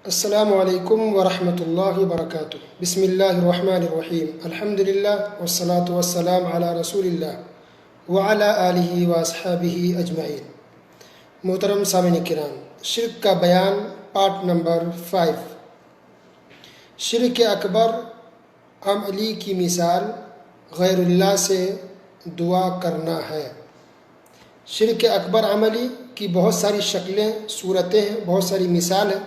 السلام علیکم ورحمۃ اللہ وبرکاتہ۔ بسم اللہ الرحمن الرحیم، الحمد للہ والصلاة والسلام علی رسول اللہ وعلی آلہ واصحابہ اجمعین۔ محترم سامعین کرام، شرک کا بیان پارٹ نمبر 5۔ شرک اکبر عملی کی مثال غیر اللہ سے دعا کرنا ہے۔ شرک اکبر عملی کی بہت ساری شکلیں، صورتیں ہیں، بہت ساری مثال ہیں۔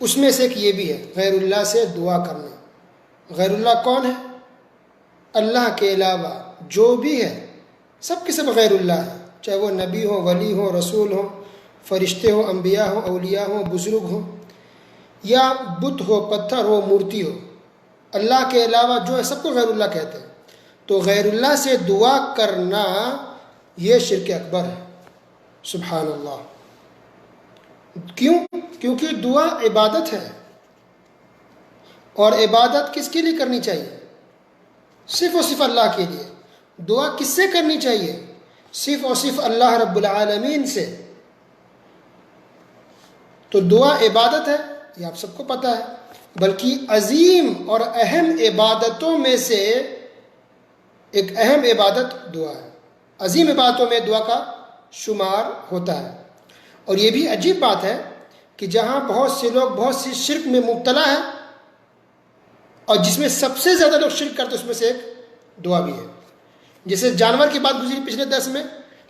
اس میں سے ایک یہ بھی ہے، غیر اللہ سے دعا کرنا۔ غیر اللہ کون ہے؟ اللہ کے علاوہ جو بھی ہے سب کے سب غیر اللہ ہے، چاہے وہ نبی ہو، ولی ہو، رسول ہو، فرشتے ہو، انبیاء ہو، اولیاء ہو، بزرگ ہو، یا بت ہو، پتھر ہو، مورتی ہو۔ اللہ کے علاوہ جو ہے سب کو غیر اللہ کہتے ہیں۔ تو غیر اللہ سے دعا کرنا یہ شرک اکبر ہے۔ سبحان اللہ۔ کیوں؟ کیونکہ دعا عبادت ہے، اور عبادت کس کے لیے کرنی چاہیے؟ صرف اور صرف اللہ کے لیے۔ دعا کس سے کرنی چاہیے؟ صرف اور صرف اللہ رب العالمین سے۔ تو دعا عبادت ہے، یہ آپ سب کو پتہ ہے، بلکہ عظیم اور اہم عبادتوں میں سے ایک اہم عبادت دعا ہے۔ عظیم عبادتوں میں دعا کا شمار ہوتا ہے۔ اور یہ بھی عجیب بات ہے کہ جہاں بہت سے لوگ بہت سی شرک میں مبتلا ہیں، اور جس میں سب سے زیادہ لوگ شرک کرتے ہیں، اس میں سے ایک دعا بھی ہے۔ جیسے جانور کی بات گزری پچھلے درس میں،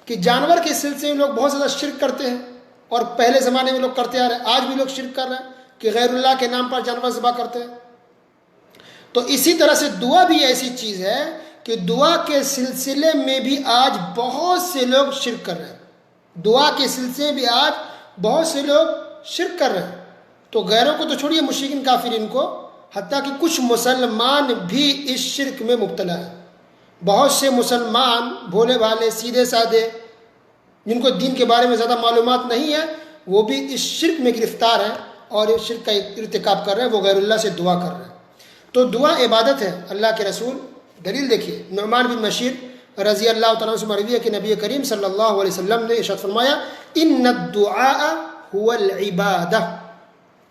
کہ جانور کے سلسلے میں لوگ بہت زیادہ شرک کرتے ہیں، اور پہلے زمانے میں لوگ کرتے آ رہے ہیں، آج بھی لوگ شرک کر رہے ہیں کہ غیر اللہ کے نام پر جانور ذبح کرتے ہیں۔ تو اسی طرح سے دعا بھی ایسی چیز ہے کہ دعا کے سلسلے میں بھی آج بہت سے لوگ شرک کر رہے ہیں۔ دعا کے سلسلے میں بھی آج بہت سے لوگ شرک کر رہے ہیں۔ تو غیروں کو تو چھوڑیے، مشرکین کافرین کو، حتیٰ کہ کچھ مسلمان بھی اس شرک میں مبتلا ہیں۔ بہت سے مسلمان بھولے بھالے، سیدھے سادے، جن کو دین کے بارے میں زیادہ معلومات نہیں ہے، وہ بھی اس شرک میں گرفتار ہیں اور اس شرک کا ارتکاب کر رہے ہیں، وہ غیر اللہ سے دعا کر رہے ہیں۔ تو دعا عبادت ہے۔ اللہ کے رسول، دلیل دیکھیے، نعمان بن بشیر رضی اللہ تعالیٰ عنہ سے مروی ہے کہ نبی کریم صلی اللہ علیہ وسلم نے ارشاد فرمایا، ان الدعاء هو العبادہ،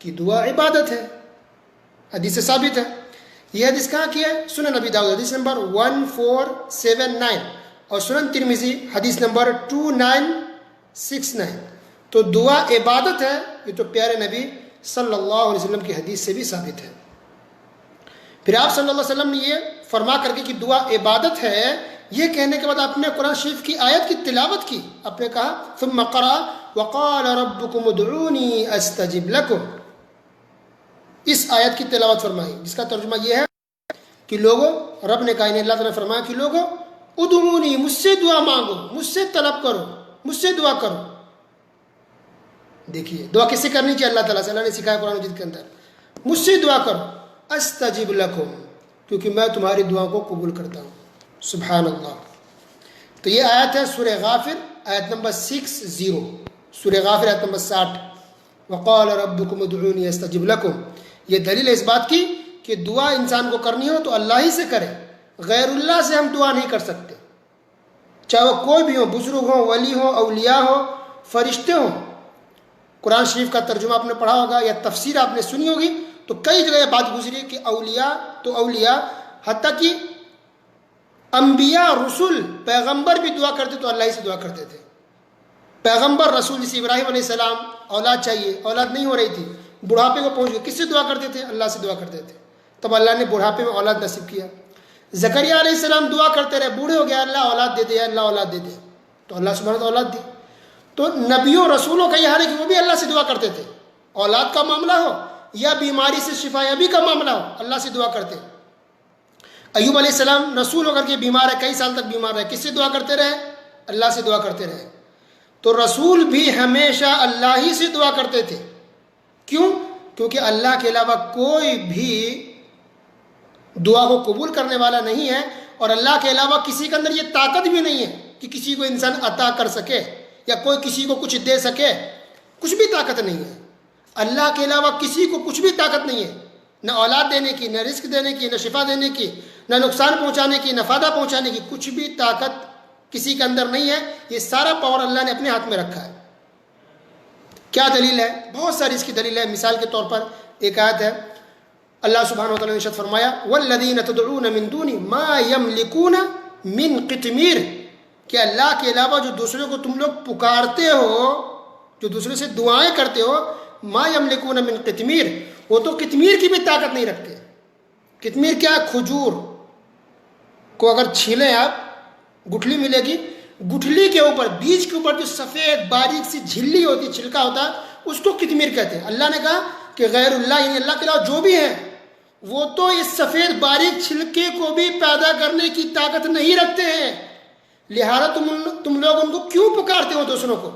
کہ دعا عبادت ہے۔ حدیث سے ثابت ہے۔ یہ حدیث کہاں کی ہے؟ سنن نبی داؤد حدیث نمبر 1479، اور سنن ترمذی حدیث نمبر 2969۔ تو دعا عبادت ہے، یہ تو پیارے نبی صلی اللہ علیہ وسلم کی حدیث سے بھی ثابت ہے۔ پھر آپ صلی اللہ علیہ وسلم نے یہ فرما کر کے کہ دعا عبادت ہے، یہ کہنے کے بعد آپ نے قرآن شریف کی آیت کی تلاوت کی۔ آپ نے کہا ثم قرأ وقال ربكم ادعوني استجب لكم، اس آیت کی تلاوت فرمائی، جس کا ترجمہ یہ ہے کہ لوگوں، رب نے کہا، اللہ تعالیٰ نے فرمایا کہ لوگوں ادعونی، مجھ سے دعا مانگو، مجھ سے طلب کرو، مجھ سے دعا کرو۔ دیکھیے دعا کس سے کرنی چاہیے؟ اللہ تعالیٰ سے۔ اللہ نے سکھایا قرآن مجید کے اندر، مجھ سے دعا کرو، استجب لکم، کیونکہ میں تمہاری دعا کو قبول کرتا ہوں۔ سبحان اللہ۔ تو یہ آیت ہے سورہ غافر، آیت نمبر 60، سورہ غافر آیت نمبر 60، وقال ربکم ادعونی استجب لکم۔ یہ دلیل ہے اس بات کی کہ دعا انسان کو کرنی ہو تو اللہ ہی سے کرے، غیر اللہ سے ہم دعا نہیں کر سکتے، چاہے وہ کوئی بھی ہو، بزرگ ہو، ولی ہو، اولیاء ہو، فرشتے ہوں۔ قرآن شریف کا ترجمہ آپ نے پڑھا ہوگا یا تفسیر آپ نے سنی ہوگی، تو کئی جگہ یہ بات گزری کہ اولیاء تو اولیاء، حتیٰ کہ انبیاء، رسول، پیغمبر بھی دعا کرتے تو اللہ ہی سے دعا کرتے تھے۔ پیغمبر رسول جیسے ابراہیم علیہ السلام، اولاد چاہیے، اولاد نہیں ہو رہی تھی، بڑھاپے کو پہنچ گئے، کس سے دعا کرتے تھے؟ اللہ سے دعا کرتے تھے، تب اللہ نے بڑھاپے میں اولاد نصیب کیا۔ زکریا علیہ السلام دعا کرتے رہے، بوڑھے ہو گیا، اللہ اولاد دے دے، اللہ اولاد دے دے، تو اللہ سبحانہ وتعالیٰ اولاد دی۔ تو نبیوں رسولوں کا یہ حال ہے کہ وہ بھی اللہ سے دعا کرتے تھے، اولاد کا معاملہ ہو یا بیماری سے شفا یابی کا معاملہ ہو، اللہ سے دعا کرتے۔ ایوب علیہ السلام رسول ہو کر کے بیمار ہے، کئی سال تک بیمار رہے، کس سے دعا کرتے رہے؟ اللہ سے دعا کرتے رہے۔ تو رسول بھی ہمیشہ اللہ ہی سے دعا کرتے تھے۔ کیوں؟ کیونکہ اللہ کے علاوہ کوئی بھی دعا کو قبول کرنے والا نہیں ہے، اور اللہ کے علاوہ کسی کے اندر یہ طاقت بھی نہیں ہے کہ کسی کو انسان عطا کر سکے یا کوئی کسی کو کچھ دے سکے، کچھ بھی طاقت نہیں ہے۔ اللہ کے علاوہ کسی کو کچھ بھی طاقت نہیں ہے، نہ اولاد دینے کی، نہ رزق دینے کی، نہ شفا دینے کی، نہ نقصان پہنچانے کی، نہ فائدہ پہنچانے کی، کچھ بھی طاقت کسی کے اندر نہیں ہے۔ یہ سارا پاور اللہ نے اپنے ہاتھ میں رکھا ہے۔ کیا دلیل ہے؟ بہت ساری اس کی دلیل ہے. مثال کے طور پر ایک آیت ہے، اللہ سبحانہ و تعالیٰ نے ارشاد فرمایا والذین تدعون من دونی ما یملکون من قطمیر، کہ اللہ کے علاوہ جو دوسرے کو تم لوگ پکارتے ہو، جو دوسرے سے دعائیں کرتے ہو، ما یملکون من قطمیر، وہ تو قطمیر کی بھی طاقت نہیں رکھتے. قطمیر کیا ہے؟ کھجور کو اگر چھیلیں آپ، گٹھلی ملے گی، گٹھلی کے اوپر، بیج کے اوپر جو سفید باریک سی جھلی ہوتی ہے، چھلکا ہوتا ہے، اس کو قطمیر کہتے ہیں. اللہ نے کہا کہ غیر اللہ یعنی اللہ کے علاوہ جو بھی ہیں وہ تو اس سفید باریک چھلکے کو بھی پیدا کرنے کی طاقت نہیں رکھتے ہیں، لہذا تم لوگ ان کو کیوں پکارتے ہو دوسروں کو؟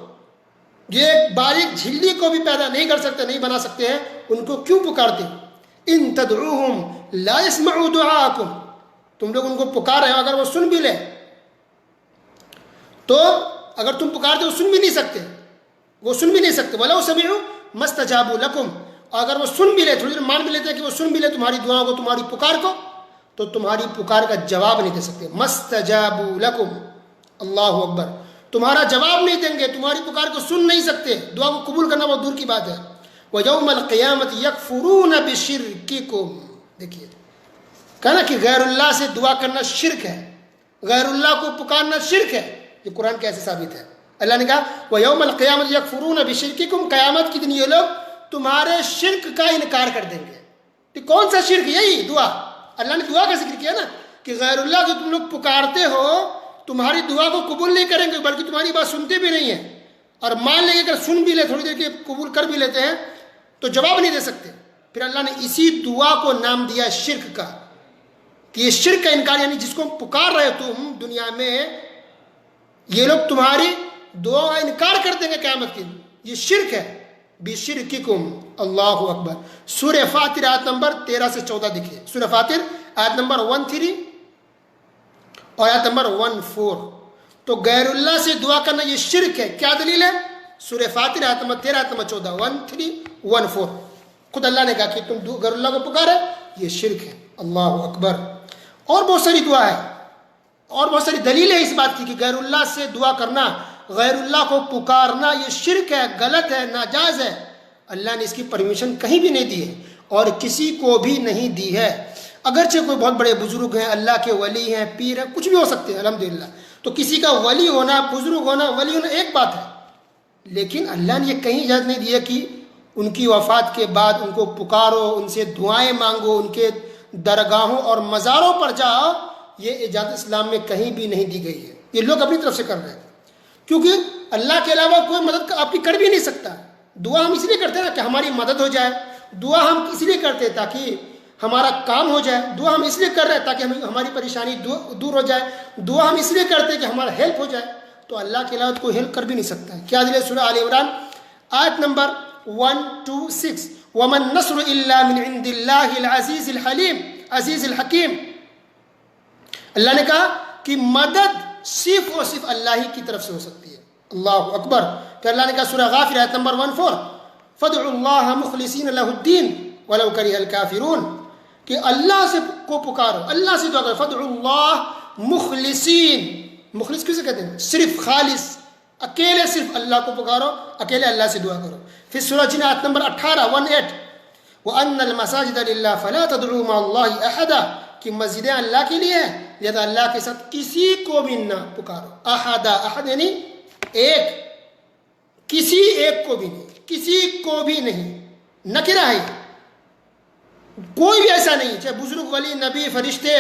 یہ باریک جھلی کو بھی پیدا نہیں کر سکتے، نہیں بنا سکتے ہیں، ان کو کیوں پکارتے ہو؟ ان تدعوہم لا يسمعوا دعاءکم، تم لوگ ان کو پکار رہے ہو، اگر وہ سن بھی لے تو اگر تم پکارتے ہو سن بھی نہیں سکتے، وہ سن بھی نہیں سکتے. وَلَوْ سَمِعُوا مَا اسْتَجَابُوا لَكُمْ، اگر وہ سن بھی لے، تھوڑی دیر مان بھی لیتے ہیں کہ وہ سن بھی لے تمہاری دعاؤں کو، تمہاری پکار کو، تو تمہاری پکار کا جواب نہیں دے سکتے. مَا اسْتَجَابُوا لَكُمْ، اللہ اکبر، تمہارا جواب نہیں دیں گے، تمہاری پکار کو سن نہیں سکتے، دعا کو قبول کرنا بہت دور کی بات ہے. وَيَوْمَ الْقِيَامَةِ يَكْفُرُونَ بِشِرْكِكُمْ، دیکھیے کہا نا کہ غیر اللہ سے دعا کرنا شرک ہے، غیر اللہ کو پکارنا شرک ہے. یہ قرآن کیسے ثابت ہے؟ اللہ نے کہا وَيَوْمَ الْقِيَامَةِ يَكْفُرُونَ بِشِرْكِكُمْ، قیامت کے دن یہ لوگ تمہارے شرک کا انکار کر دیں گے. تو کون سا شرک؟ یہی دعا. اللہ نے دعا کا ذکر کیا نا کہ غیر اللہ کو تم لوگ پکارتے ہو، تمہاری دعا کو قبول نہیں کریں گے بلکہ تمہاری بات سنتے بھی نہیں ہیں، اور مان لیں گے اگر سن بھی لے، تھوڑی دیر کے قبول کر بھی لیتے ہیں تو جواب نہیں دے سکتے. پھر اللہ نے اسی دعا کو نام دیا شرک کا، کہ یہ شرک کا انکار، یعنی جس کو پکار رہے ہو تم دنیا میں، یہ لوگ تمہاری دعا کا انکار کر دیں گے قیامت کے دن، یہ شرک ہے. بشرککم، اللہ اکبر. سورہ فاطر آیت نمبر 13 سے 14 دیکھیے. سورہ فاطر آیت نمبر 13 اور آیت نمبر 14. تو غیر اللہ سے دعا کرنا یہ شرک ہے. کیا دلیل ہے؟ سورہ فاطر آیت نمبر 13 آیت نمبر 14، 13 14. خود اللہ نے کہا کہ تم غیر اللہ کو پکارے، یہ شرک ہے. اللہ اکبر. اور بہت ساری دعا ہے، اور بہت ساری دلیل ہے اس بات کی کہ غیر اللہ سے دعا کرنا، غیر اللہ کو پکارنا یہ شرک ہے، غلط ہے، ناجائز ہے. اللہ نے اس کی پرمیشن کہیں بھی نہیں دی ہے اور کسی کو بھی نہیں دی ہے. اگرچہ کوئی بہت بڑے بزرگ ہیں، اللہ کے ولی ہیں، پیر ہیں، کچھ بھی ہو سکتے ہیں الحمدللہ، تو کسی کا ولی ہونا، بزرگ ہونا، ولی ہونا ایک بات ہے، لیکن اللہ نے یہ کہیں اجازت نہیں دی ہے کہ ان کی وفات کے بعد ان کو پکارو، ان سے دعائیں مانگو، ان کے درگاہوں اور مزاروں پر جاؤ. یہ اجازت اسلام میں کہیں بھی نہیں دی گئی ہے. یہ لوگ اپنی طرف سے کر رہے ہیں، کیونکہ اللہ کے علاوہ کوئی مدد آپ کی کر بھی نہیں سکتا. دعا ہم اس لیے کرتے ہیں نا کہ ہماری مدد ہو جائے، دعا ہم اس لیے کرتے ہیں تاکہ ہمارا کام ہو جائے، دعا ہم اس لیے کر رہے ہیں تاکہ ہماری پریشانی دور ہو جائے، دعا ہم اس لیے کرتے ہیں کہ ہمارا ہیلپ ہو جائے. تو اللہ کے علاوہ کوئی ہیلپ کر بھی نہیں سکتا ہے. کیا دلیل؟ سورہ آل عمران آیت نمبر 126 وَمَن نَّصْرُ إِلَّا مِنْ عِنْدِ اللَّهِ الْعَزِيزِ الْحَلِيمِ عزیز الحکیم. اللہ نے کہا کہ مدد صرف اور صرف اللہ ہی کی طرف سے ہو سکتی ہے. اللہ اکبر. پھر اللہ نے کہا سورہ غافر آیت نمبر 14 فَادْعُوا اللَّهَ مُخْلِصِينَ لَهُ الدِّينَ وَلَوْ كَرِهَ الْكَافِرُونَ، کہ اللہ سے کو پکارو، اللہ سے دعا کرو. فَادْعُوا اللَّهَ مُخْلِصِينَ، مخلص کسے کہتے ہیں؟ صرف خالص، اکیلے صرف اللہ کو پکارو، اکیلے اللہ سے دعا کرو. پھر سورہ جن آیت نمبر 18 18 وَأَنَّ الْمَسَاجِدَ لِلَّهِ فَلَا تَدْعُوا مَعَ اللَّهِ أَحَدًا، کہ مسجدیں اللہ کے لیے ہیں، لہذا اللہ کے ساتھ کسی کو بھی نہ پکارو. احدا، احد یعنی ایک، کسی ایک کو بھی نہیں، کسی کو بھی نہیں، نکرہ ہے، کوئی بھی ایسا نہیں، چاہے بزرگ، ولی، نبی، فرشتے،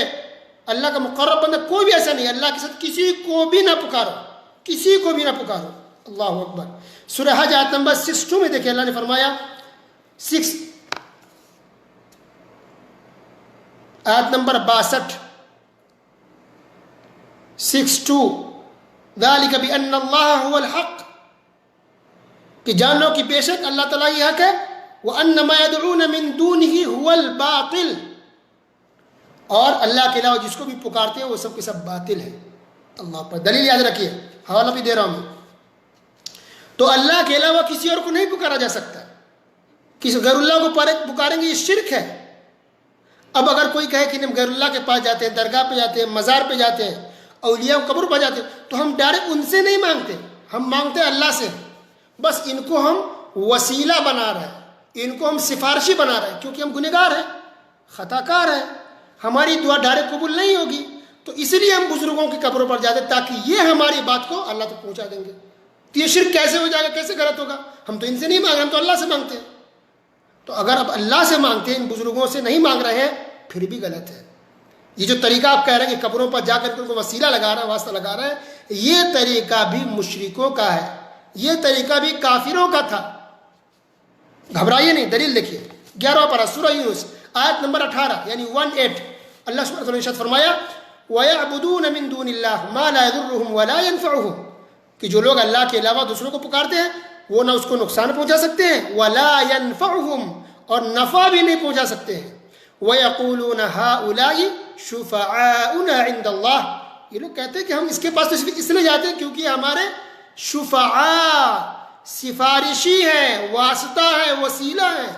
اللہ کا مقرب بندہ، کوئی بھی ایسا نہیں. اللہ کے ساتھ کسی کو بھی نہ پکارو، کسی کو بھی نہ پکارو. اللہ اکبر. سورہ حج آیت نمبر 62 میں دیکھیں اللہ نے فرمایا 6 آیت نمبر 62 62 ذالک بأن اللہ هو الحق، کہ جان لو کہ بے شک اللہ تعالیٰ یہ حق ہے. وَأَنَّ مَا يَدْعُونَ مِن دُونِهِ هُوَ الْبَاطِلُ، اور اللہ کے علاوہ جس کو بھی پکارتے ہیں وہ سب کے سب باطل ہے. اللہ پر دلیل یاد رکھیے، حوالہ بھی دے رہا ہوں. تو اللہ کے علاوہ کسی اور کو نہیں پکارا جا سکتا. کسی غیر اللہ کو پکاریں گے یہ شرک ہے. اب اگر کوئی کہے کہ ہم غیر اللہ کے پاس جاتے ہیں، درگاہ پہ جاتے ہیں، مزار پہ جاتے ہیں، اولیاء قبر پہ جاتے ہیں، تو ہم ڈائریکٹ ان سے نہیں مانگتے، ہم مانگتے ہیں اللہ سے. بس ان کو ہم وسیلہ بنا رہے ہیں، ان کو ہم سفارشی بنا رہے ہیں، کیونکہ ہم گنہگار ہیں، خطا کار ہیں، ہماری دعا ڈائریکٹ قبول نہیں ہوگی، تو اس لیے ہم بزرگوں کی قبروں پر جاتے ہیں تاکہ یہ ہماری بات کو اللہ تک پہنچا دیں گے۔ تو یہ شرک کیسے ہو جائے گا، کیسے غلط ہوگا؟ ہم تو ان سے نہیں مانگ رہے، ہم تو اللہ سے مانگتے ہیں۔ تو اگر اب اللہ سے مانگتے ہیں، ان بزرگوں سے نہیں مانگ رہے ہیں، پھر بھی غلط ہے۔ یہ جو طریقہ آپ کہہ رہے ہیں کہ قبروں پر جا کر کے ان کو وسیلہ لگا رہا ہے، واسطہ لگا رہا ہے، یہ طریقہ بھی مشرکوں کا ہے، یہ طریقہ بھی کافروں کا تھا۔ گھبرائیے نہیں، دلیل دیکھیے 11واں پارہ سورہ یونس آیت نمبر 18 یعنی 18، اللہ سبحانہ وتعالی نے ارشاد فرمایا وَيَعْبُدُونَ مِن دُونِ اللَّهِ مَا لَا يَضُرُّهُمْ وَلَا يَنفَعُهُمْ، کہ جو لوگ اللہ کے علاوہ دوسروں کو پکارتے ہیں وہ نہ اس کو نقصان پہنچا سکتے ہیں، وَلَا يَنفَعُهُمْ، اور نفع بھی نہیں پہنچا سکتے ہیں۔ وَيَقُولُونَ هَؤُلَاءِ شُفَعَاؤُنَا عِندَ اللَّهِ، یہ لوگ کہتے ہیں کہ ہم اس کے پاس تو اس لیے جاتے ہیں کیونکہ ہمارے شفعاء، سفارشی ہیں، واسطہ ہے، وسیلہ ہے،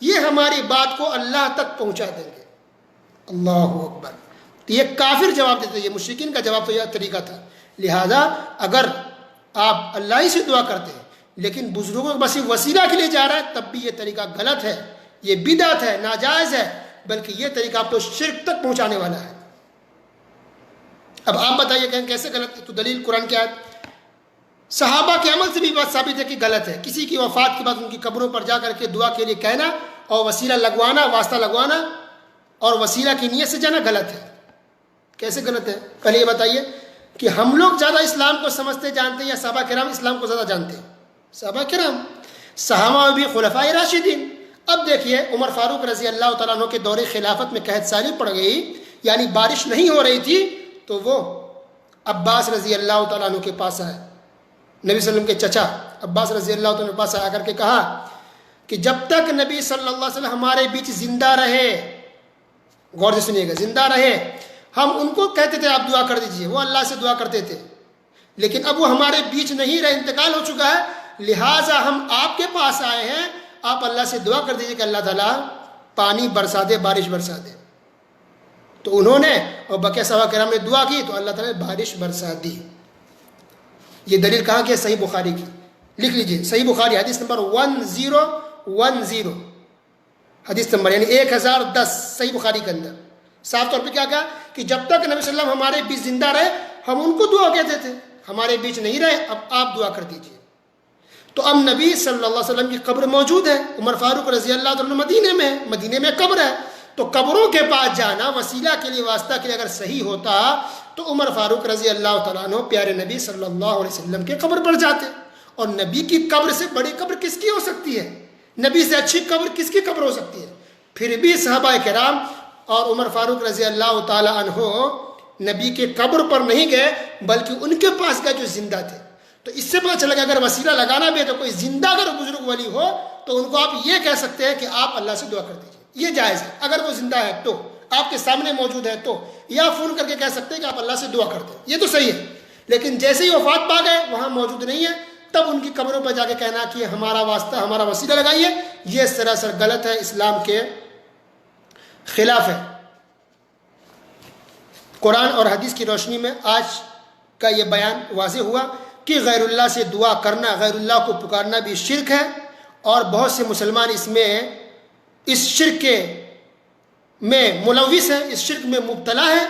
یہ ہماری بات کو اللہ تک پہنچا دیں گے۔ اللہ اکبر۔ تو یہ کافر جواب دیتے، یہ مشرکین کا جواب تو یہ طریقہ تھا۔ لہذا اگر آپ اللہ ہی سے دعا کرتے ہیں لیکن بزرگوں کے بس وسیلہ کے لیے جا رہا ہے، تب بھی یہ طریقہ غلط ہے، یہ بدعت ہے، ناجائز ہے، بلکہ یہ طریقہ آپ کو شرک تک پہنچانے والا ہے۔ اب آپ بتائیے کہ کیسے غلط ہے؟ تو دلیل قرآن کی آیت، صحابہ کے عمل سے بھی بات ثابت ہے کہ غلط ہے۔ کسی کی وفات کے بعد ان کی قبروں پر جا کر کے دعا کے لیے کہنا اور وسیلہ لگوانا، واسطہ لگوانا اور وسیلہ کی نیت سے جانا غلط ہے۔ کیسے غلط ہے؟ پہلے یہ بتائیے کہ ہم لوگ زیادہ اسلام کو سمجھتے جانتے ہیں یا صحابہ کرام اسلام کو زیادہ جانتے ہیں؟ صحابہ کرام، صحابہ میں بھی خلفائے راشدین۔ اب دیکھیے عمر فاروق رضی اللہ تعالیٰ عنہ کے دور خلافت میں قحط سالی پڑ گئی، یعنی بارش نہیں ہو رہی تھی، تو وہ عباس رضی اللہ تعالیٰ عنہ کے پاس آئے، نبی صلی اللہ علیہ وسلم کے چچا عباس رضی اللہ تعالیٰ عنہ کے پاس آ کر کے کہا کہ جب تک نبی صلی اللہ علیہ وسلم ہمارے بیچ زندہ رہے، غور سے سنیے گا، زندہ رہے، ہم ان کو کہتے تھے آپ دعا کر دیجئے، وہ اللہ سے دعا کرتے تھے، لیکن اب وہ ہمارے بیچ نہیں رہے، انتقال ہو چکا ہے، لہٰذا ہم آپ کے پاس آئے ہیں، آپ اللہ سے دعا کر دیجئے کہ اللہ تعالیٰ پانی برسا دے، بارش برسا دے۔ تو انہوں نے اور بقیہ صحابہ کرام نے دعا کی تو اللہ تعالیٰ نے بارش برسا دی۔ یہ دلیل کہاں کی ہے؟ صحیح بخاری کی، لکھ لیجئے، صحیح بخاری حدیث نمبر 1010، حدیث نمبر یعنی 1010 صحیح بخاری کے اندر صاف طور پہ کیا کہا کہ جب تک نبی صلی اللہ علیہ وسلم ہمارے بیچ زندہ رہے ہم ان کو دعا کہتے تھے، ہمارے بیچ نہیں رہے، اب آپ دعا کر دیجئے۔ تو اب نبی صلی اللہ علیہ وسلم کی قبر موجود ہے، عمر فاروق رضی اللہ عنہ مدینے میں ہے، مدینے میں قبر ہے، تو قبروں کے پاس جانا وسیلہ کے لیے، واسطہ کے لیے اگر صحیح ہوتا تو عمر فاروق رضی اللہ تعالیٰ عنہ پیارے نبی صلی اللہ علیہ وسلم کے قبر پر جاتے، اور نبی کی قبر سے بڑی قبر کس کی ہو سکتی ہے؟ نبی سے اچھی قبر کس کی قبر ہو سکتی ہے؟ پھر بھی صحابہ کرام اور عمر فاروق رضی اللہ تعالیٰ عنہ نبی کے قبر پر نہیں گئے بلکہ ان کے پاس گئے جو زندہ تھے۔ تو اس سے پتہ چلا کہ اگر وسیلہ لگانا بھی ہے تو کوئی زندہ اگر بزرگ ولی ہو تو ان کو آپ یہ کہہ سکتے ہیں کہ آپ اللہ سے دعا کر دیجیے، یہ جائز ہے۔ اگر وہ زندہ ہے تو آپ کے سامنے موجود ہے تو، یا فون کر کے کہہ سکتے ہیں کہ آپ اللہ سے دعا کرتے ہیں، یہ تو صحیح ہے۔ لیکن جیسے ہی وفات پا گئے وہاں موجود نہیں ہے تب ان کی قبروں پر جا کے کہنا کہ ہمارا واسطہ، ہمارا وسیلہ لگائیے، یہ سراسر غلط ہے، اسلام کے خلاف ہے۔ قرآن اور حدیث کی روشنی میں آج کا یہ بیان واضح ہوا کہ غیر اللہ سے دعا کرنا، غیر اللہ کو پکارنا بھی شرک ہے، اور بہت سے مسلمان اس شرک میں ملوث ہیں، اس شرک میں مبتلا ہے۔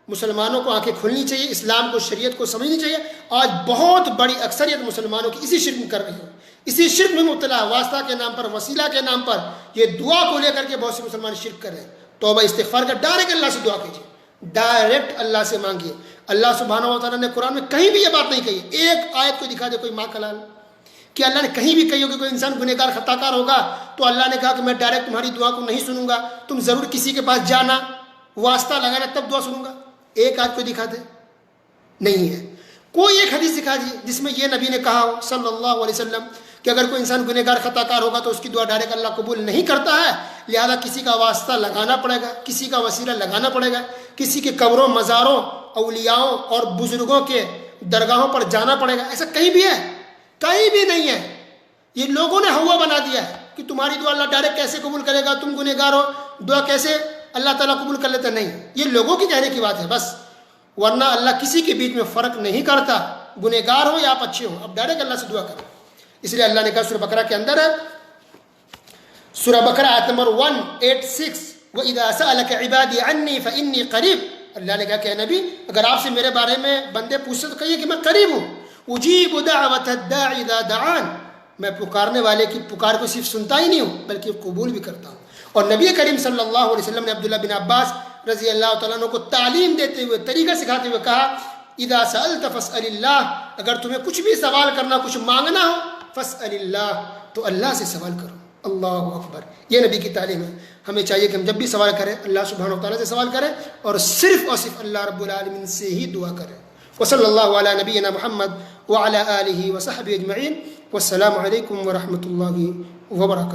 مسلمانوں کو آنکھیں کھلنی چاہیے، اسلام کو، شریعت کو سمجھنی چاہیے۔ آج بہت بڑی اکثریت مسلمانوں کی اسی شرک میں کر رہی ہے، اسی شرک میں مبتلا، واسطہ کے نام پر، وسیلہ کے نام پر، یہ دعا کو لے کر کے بہت سے مسلمان شرک کر رہے ہیں۔ توبہ استغفار کا ڈائریکٹ اللہ سے دعا کیجیے، ڈائریکٹ اللہ سے مانگیے۔ اللہ سبحانہ و تعالیٰ نے قرآن میں کہیں بھی یہ بات نہیں کہی، ایک آیت کو دکھا دے کوئی ماں کا لال کہ اللہ نے کہیں بھی کہی ہو کہ کوئی انسان گنہگار خطا کار ہوگا تو اللہ نے کہا کہ میں ڈائریکٹ تمہاری دعا کو نہیں سنوں گا، تم ضرور کسی کے پاس جانا، واسطہ لگانا، تب دعا سنوں گا۔ ایک آیت کو دکھا دے، نہیں ہے۔ کوئی ایک حدیث دکھا دیے جس میں یہ نبی نے کہا ہو صلی اللہ علیہ وسلم کہ اگر کوئی انسان گنہگار خطا کار ہوگا تو اس کی دعا ڈائریکٹ اللہ قبول نہیں کرتا ہے، لہذا کسی کا واسطہ لگانا پڑے گا، کسی کا وسیلہ لگانا پڑے گا، کسی کے قبروں، مزاروں، اولیاؤں اور بزرگوں کے درگاہوں پر جانا پڑے گا۔ ایسا کہیں بھی ہے؟ کہیں بھی نہیں ہے۔ یہ لوگوں نے ہوا بنا دیا ہے کہ تمہاری دعا اللہ ڈائریکٹ کیسے قبول کرے گا، تم گنہگار ہو، دعا کیسے اللہ تعالیٰ قبول کر لیتا؟ نہیں، یہ لوگوں کی کہنے کی بات ہے بس، ورنہ اللہ کسی کے بیچ میں فرق نہیں کرتا، گنہگار ہو یا آپ اچھے ہو، اب ڈائریکٹ اللہ سے دعا کریں۔ اس لیے اللہ نے کہا سورہ بقرہ کے اندر ہے، سورہ بقرہ آیت نمبر 186، وَإِذَا سَأَلَكَ عِبَادِي عَنِّي فَإِنِّي قَرِيبٌ، اللہ نے کہا کہ اے نبی اگر آپ سے میرے بارے میں بندے پوچھتے تو کہیے کہ میں قریب ہوں، اجیب دعوت الداع اذا دعان، میں پکارنے والے کی پکار کو صرف سنتا ہی نہیں ہوں بلکہ قبول بھی کرتا ہوں۔ اور نبی کریم صلی اللہ علیہ وسلم نے عبداللہ بن عباس رضی اللہ تعالیٰ عنہ کو تعلیم دیتے ہوئے، طریقہ سکھاتے ہوئے کہا اذا سألت فاسأل اللہ، اگر تمہیں کچھ بھی سوال کرنا، کچھ مانگنا ہو، فاسأل اللہ، تو اللہ سے سوال کرو۔ اللہ اکبر، یہ نبی کی تعلیم ہے۔ ہمیں چاہیے کہ ہم جب بھی سوال کریں اللہ سبحانہ و تعالیٰ سے سوال کریں اور صرف اللہ رب العالمین سے ہی دعا کریں۔ وصلی اللہ علی نبینا محمد وعلی آلہ وصحبہ اجمعین، والسلام علیکم ورحمۃ اللہ وبرکاتہ۔